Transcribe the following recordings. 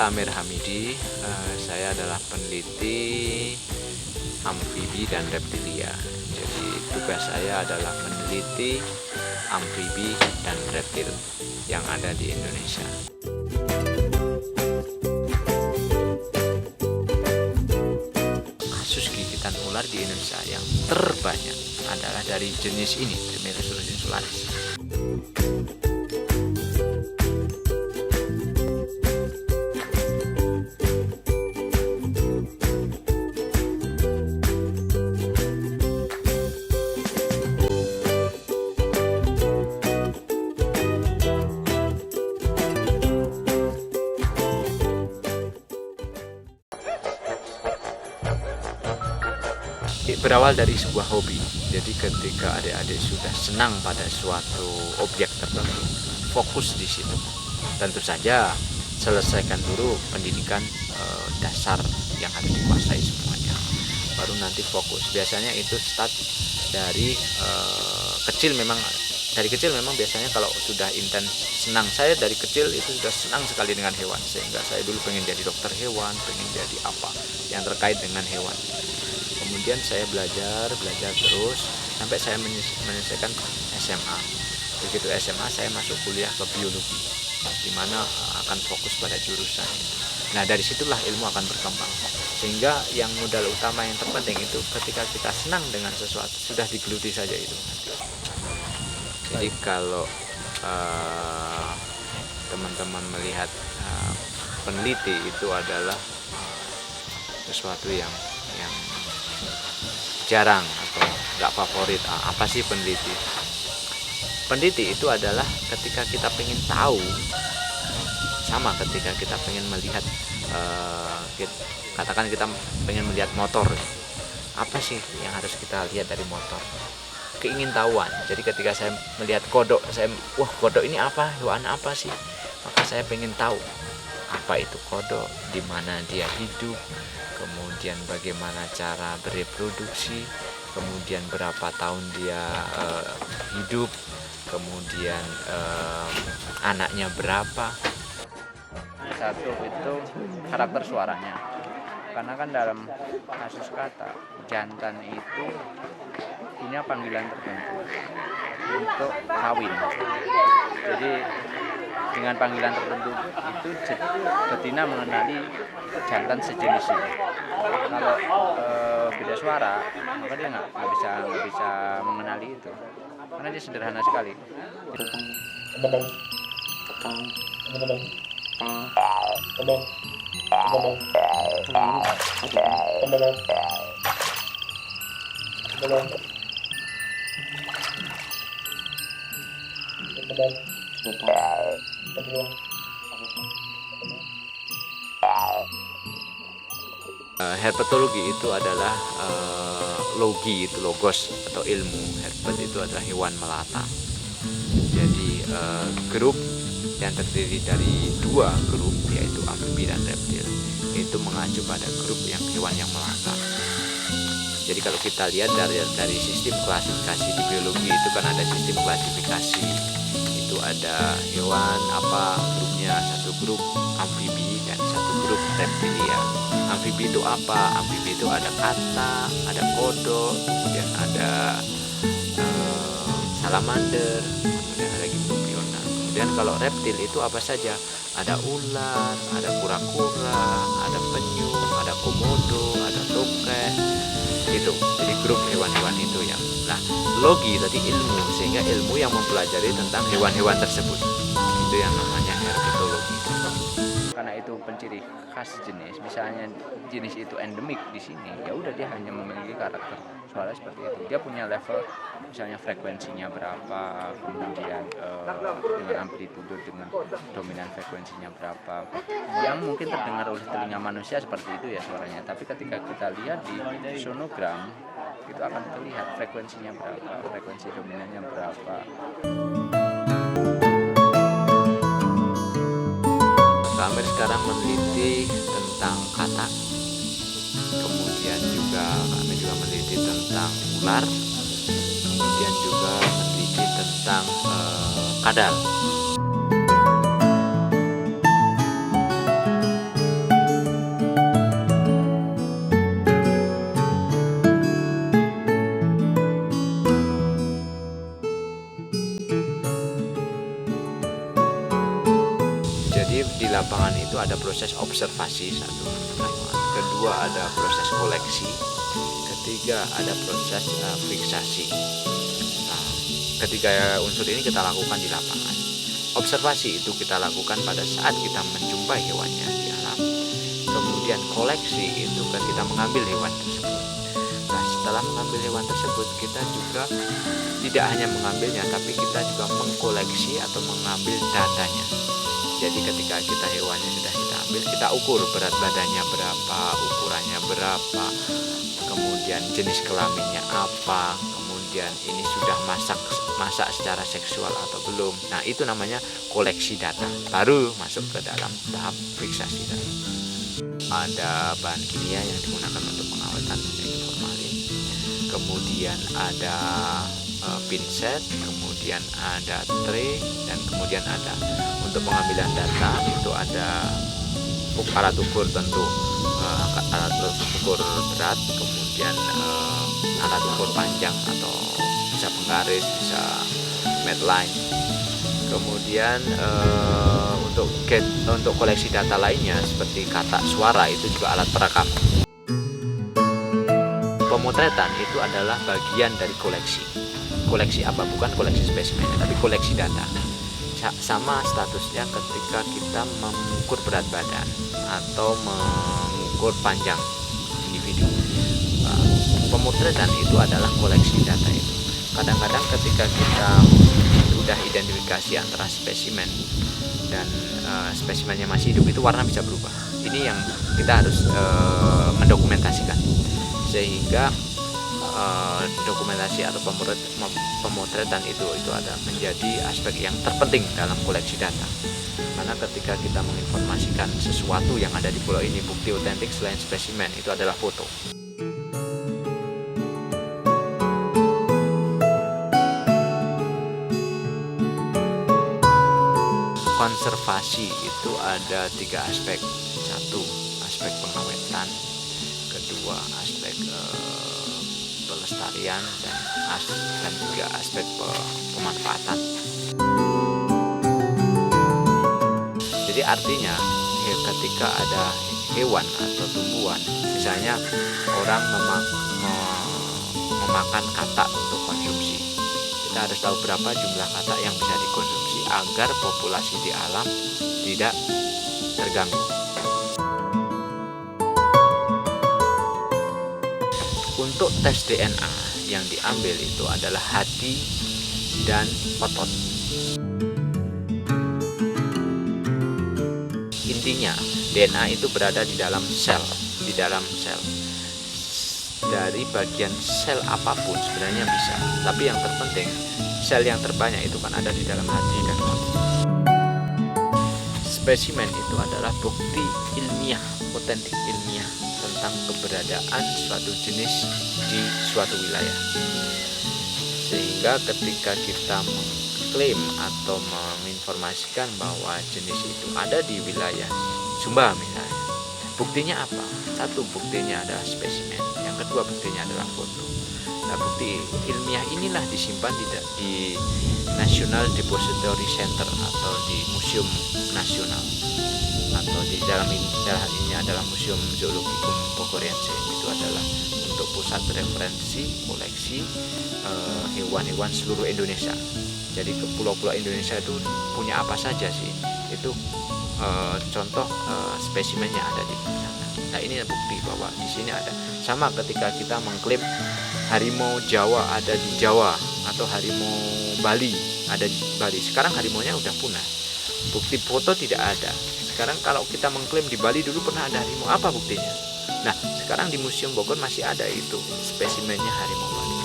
Saya Amir Hamidi, saya adalah peneliti amfibi dan reptilia. Jadi tugas saya adalah meneliti amfibi dan reptil yang ada di Indonesia. Kasus gigitan ular di Indonesia yang terbanyak adalah dari jenis ini, Trimeresurus insularis. Berawal dari sebuah hobi. Jadi ketika adik-adik sudah senang pada suatu objek tertentu, fokus di situ. Tentu saja selesaikan dulu pendidikan dasar yang harus dikuasai semuanya. Baru nanti fokus. Biasanya itu start dari kecil memang. Dari kecil memang biasanya kalau sudah intens senang. Saya dari kecil itu sudah senang sekali dengan hewan, sehingga saya dulu pengen jadi dokter hewan, pengen jadi apa yang terkait dengan hewan. Kemudian saya belajar terus sampai saya menyelesaikan SMA. Begitu SMA saya masuk kuliah ke biologi, di mana akan fokus pada jurusan. Nah dari situlah ilmu akan berkembang. Sehingga yang modal utama yang terpenting itu ketika kita senang dengan sesuatu, sudah digeluti saja itu. Jadi kalau teman-teman melihat peneliti itu adalah sesuatu yang jarang atau nggak favorit. Apa sih peneliti? Peneliti itu adalah ketika kita pengen tahu, sama ketika kita pengen melihat, katakan kita pengen melihat motor, apa sih yang harus kita lihat dari motor? Keingintahuan. Jadi ketika saya melihat kodok, wah kodok ini apa, hewan apa sih? Maka saya pengen tahu apa itu kodok, di mana dia hidup, kemudian bagaimana cara bereproduksi, kemudian berapa tahun dia hidup, kemudian anaknya berapa. Satu itu karakter suaranya, karena kan dalam kasus kata jantan itu punya panggilan tertentu untuk kawin. Jadi dengan panggilan tertentu itu betina mengenali jantan sejenis ini. Kalau beda suara, maka dia nggak bisa mengenali itu, karena dia sederhana sekali. Herpetologi itu adalah logi, itu logos atau ilmu. Herpet itu adalah hewan melata. Jadi grup yang terdiri dari dua grup, yaitu amfibi dan reptil, itu mengacu pada grup yang hewan yang melata. Jadi kalau kita lihat dari sistem klasifikasi di biologi itu kan ada sistem klasifikasi. Itu ada hewan apa grupnya, satu grup amfibi dan satu grup reptilia. Amfibi itu apa? Amfibi itu ada kata, ada kodok, kemudian ada salamander, kemudian ada gimnopiona. Kemudian kalau reptil itu apa saja? Ada ular, ada kura-kura, ada penyu, ada komodo, ada tokek. Itu jadi grup hewan-hewan itu yang. Nah, logi tadi ilmu, sehingga ilmu yang mempelajari tentang hewan-hewan tersebut, itu yang namanya herpetologi. Karena itu penciri khas jenis, misalnya jenis itu endemik di sini, ya udah dia hanya memiliki karakter suara seperti itu. Dia punya level, misalnya frekuensinya berapa, kemudian dengan amplitudo, dengan dominan frekuensinya berapa, yang mungkin terdengar oleh telinga manusia seperti itu ya suaranya. Tapi ketika kita lihat di sonogram, itu akan terlihat frekuensinya berapa, frekuensi dominannya berapa. Kami sekarang meneliti tentang kata, kemudian kami juga meneliti tentang ular, kemudian juga meneliti tentang kadal. itu ada proses observasi satu, kedua ada proses koleksi, ketiga ada proses fiksasi. Nah, ketiga unsur ini kita lakukan di lapangan. Observasi itu kita lakukan pada saat kita menjumpai hewannya di alam. Kemudian koleksi itu kan kita mengambil hewan tersebut. Nah, setelah mengambil hewan tersebut, kita juga tidak hanya mengambilnya, tapi kita juga mengkoleksi atau mengambil datanya. Jadi ketika kita hewannya sudah kita ambil, kita ukur berat badannya berapa, ukurannya berapa, kemudian jenis kelaminnya apa, kemudian ini sudah masak secara seksual atau belum. Nah, itu namanya koleksi data, baru masuk ke dalam tahap fiksasi tadi. Ada bahan kimia yang digunakan untuk pengawetan, yaitu formalin, kemudian ada pinset, kemudian ada tray, dan kemudian ada untuk pengambilan data itu ada alat ukur tentu, alat ukur berat, kemudian alat ukur panjang atau bisa penggaris, bisa medline. Kemudian untuk koleksi data lainnya seperti kata, suara, itu juga alat perekam. Pemotretan itu adalah bagian dari koleksi. Koleksi apa? Bukan koleksi spesimen, tapi koleksi data. Sama statusnya ketika kita mengukur berat badan atau mengukur panjang individu. Pemotretan itu adalah koleksi data itu. Kadang-kadang ketika kita sudah identifikasi antara spesimen dan spesimennya masih hidup, itu warna bisa berubah. Ini yang kita harus mendokumentasikan, sehingga dokumentasi atau pemotretan itu ada menjadi aspek yang terpenting dalam koleksi data. Karena ketika kita menginformasikan sesuatu yang ada di pulau ini, bukti otentik selain spesimen itu adalah foto. Konservasi itu ada 3 aspek. Satu, aspek pengawetan, kedua aspek pelestarian, dan juga aspek pemanfaatan. Jadi artinya ketika ada hewan atau tumbuhan, misalnya orang memakan katak untuk konsumsi, kita harus tahu berapa jumlah katak yang bisa dikonsumsi agar populasi di alam tidak terganggu. Untuk tes DNA yang diambil itu adalah hati dan otot. Intinya DNA itu berada di dalam sel, dari bagian sel apapun sebenarnya bisa. Tapi yang terpenting, sel yang terbanyak itu kan ada di dalam hati dan otot. Spesimen itu adalah bukti ilmiah, otentik ilmiah tentang keberadaan suatu jenis di suatu wilayah. Sehingga ketika kita mengklaim atau menginformasikan bahwa jenis itu ada di wilayah Sumba misalnya, buktinya apa? Satu, buktinya adalah spesimen. Yang kedua, buktinya adalah foto. Nah, bukti ilmiah inilah disimpan di National Depository Center atau di Museum Nasional, atau di dalam ini adalah Museum Zoologikum Bogoriense. Itu adalah untuk pusat referensi koleksi hewan-hewan seluruh Indonesia. Jadi ke pulau-pulau Indonesia itu punya apa saja sih? Itu contoh spesimennya ada di sana. Nah, ini bukti bahwa di sini ada. Sama ketika kita mengklaim harimau Jawa ada di Jawa atau harimau Bali ada di Bali. Sekarang harimaunya udah punah. Bukti foto tidak ada. Sekarang kalau kita mengklaim di Bali dulu pernah ada harimau, apa buktinya? Nah, sekarang di Museum Bogor masih ada itu spesimennya harimau Bali.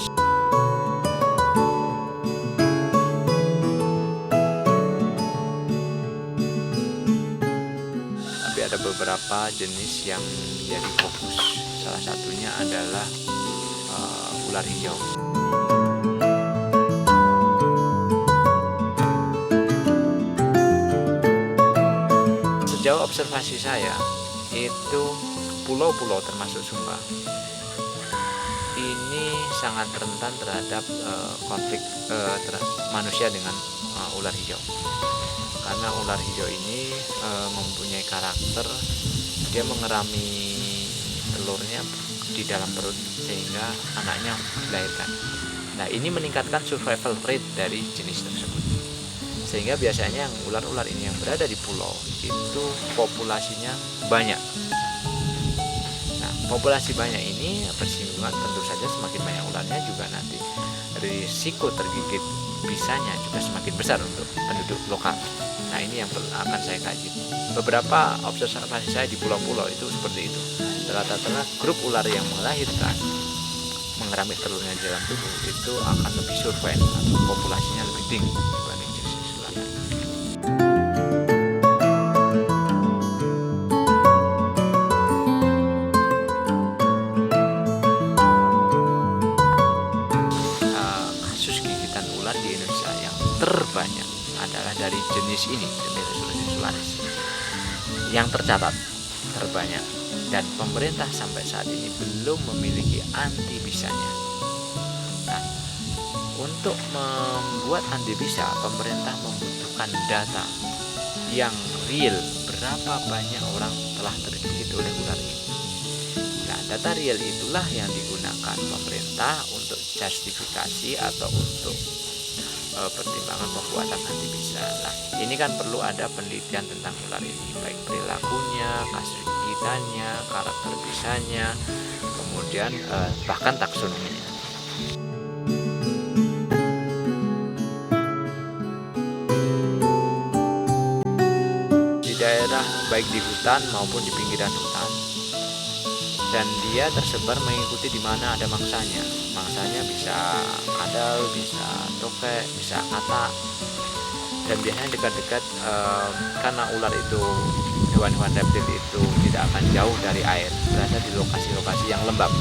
Tapi ada beberapa jenis yang menjadi fokus. Salah satunya adalah ular hijau. Sejauh observasi saya, itu pulau-pulau termasuk Sumba ini sangat rentan terhadap konflik manusia dengan ular hijau. karena ular hijau ini mempunyai karakter dia mengerami telurnya di dalam perut sehingga anaknya dilahirkan. Nah, ini meningkatkan survival rate dari jenis tersebut. Sehingga biasanya yang ular-ular ini yang berada di pulau itu populasinya banyak. Nah, populasi banyak ini bersinggungan, tentu saja semakin banyak ularnya juga nanti risiko tergigit bisanya juga semakin besar untuk penduduk lokal. Nah, ini yang akan saya kaji. Beberapa observasi saya di pulau-pulau itu seperti itu. Rata-rata grup ular yang melahirkan mengerami telurnya di dalam tubuh itu akan lebih survive atau populasinya lebih tinggi dibanding jenis ular lain. Kasus gigitan ular di Indonesia yang terbanyak adalah dari jenis ini, Trimeresurus insularis, yang tercatat terbanyak, dan pemerintah sampai saat ini belum memiliki antibisanya. Nah, untuk membuat antibisa, pemerintah membutuhkan data yang real, berapa banyak orang telah tergigit oleh ular ini. Nah, data real itulah yang digunakan pemerintah untuk justifikasi atau untuk pertimbangan pembuatan antibisa. Nah, ini kan perlu ada penelitian tentang ular ini, baik perilakunya, kasus gigitannya, karakter bisanya, kemudian bahkan taksonominya. Di daerah baik di hutan maupun di pinggiran hutan, dan dia tersebar mengikuti di mana ada mangsanya. Mangsanya bisa kadal, bisa tokek, bisa katak, dan biasanya dekat-dekat karena ular itu, hewan-hewan reptil itu tidak akan jauh dari air, berada di lokasi-lokasi yang lembab.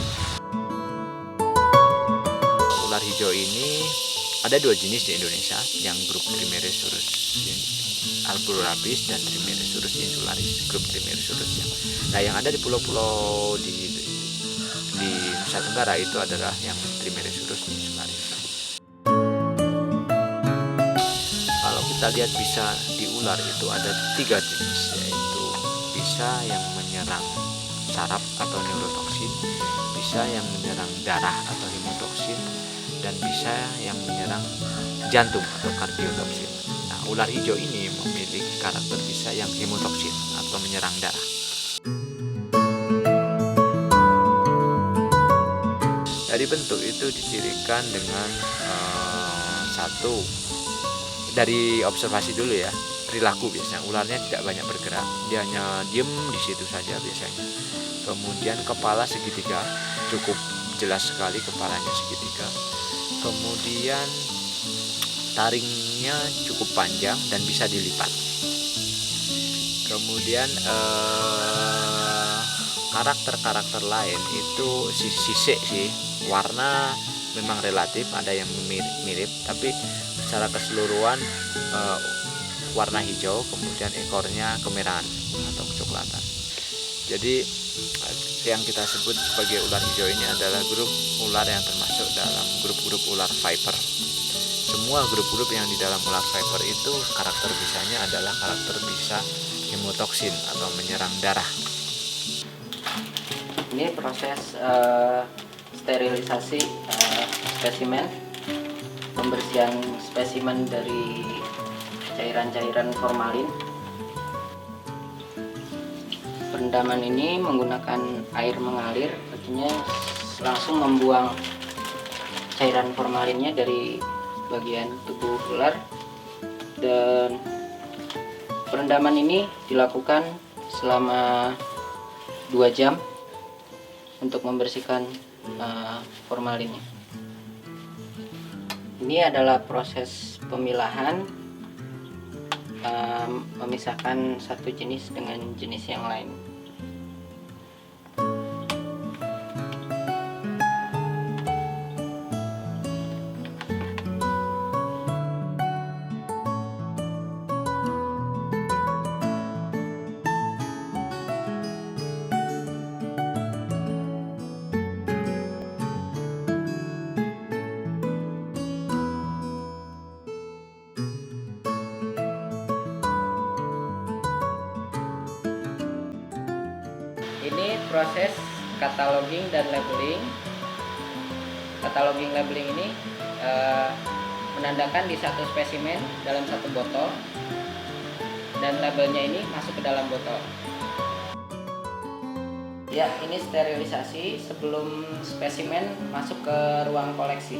Ular hijau ini ada dua jenis di Indonesia, yang grup Trimeresurus alburabis dan Trimeresurus insularis, grup Trimeresurus. Nah, yang ada di pulau-pulau di Nusa Tenggara itu adalah yang Trimeresurus insularis. Kalau kita lihat bisa di ular itu ada 3 jenis, yaitu bisa yang menyerang saraf atau neurotoksin, bisa yang menyerang darah atau hemotoksin, dan bisa yang menyerang jantung atau kardiotoksin. Nah, ular hijau ini memiliki karakter bisa yang hemotoksin atau menyerang darah. Dari bentuk itu dicirikan dengan satu, dari observasi dulu ya, perilaku. Biasanya ularnya tidak banyak bergerak, dia hanya diem di situ saja biasanya. Kemudian kepala segitiga, cukup jelas sekali kepalanya segitiga. Kemudian taringnya cukup panjang dan bisa dilipat. Kemudian karakter-karakter lain itu sisik sih, warna memang relatif, ada yang mirip, tapi secara keseluruhan warna hijau, kemudian ekornya kemerahan atau kecoklatan. Jadi yang kita sebut sebagai ular hijau ini adalah grup ular yang termasuk dalam grup-grup ular viper. Semua grup-grup yang di dalam ular viper itu karakter bisanya adalah karakter bisa hemotoksin atau menyerang darah. Ini proses sterilisasi spesimen, pembersihan spesimen dari cairan-cairan formalin. Perendaman ini menggunakan air mengalir, artinya langsung membuang cairan formalinnya dari bagian tubuh ular, dan perendaman ini dilakukan selama 2 jam untuk membersihkan formalinnya. Ini adalah proses pemilahan, memisahkan satu jenis dengan jenis yang lain. proses cataloging dan labeling. Cataloging labeling ini menandakan di satu spesimen dalam satu botol, dan labelnya ini masuk ke dalam botol. Ya, ini sterilisasi sebelum spesimen masuk ke ruang koleksi.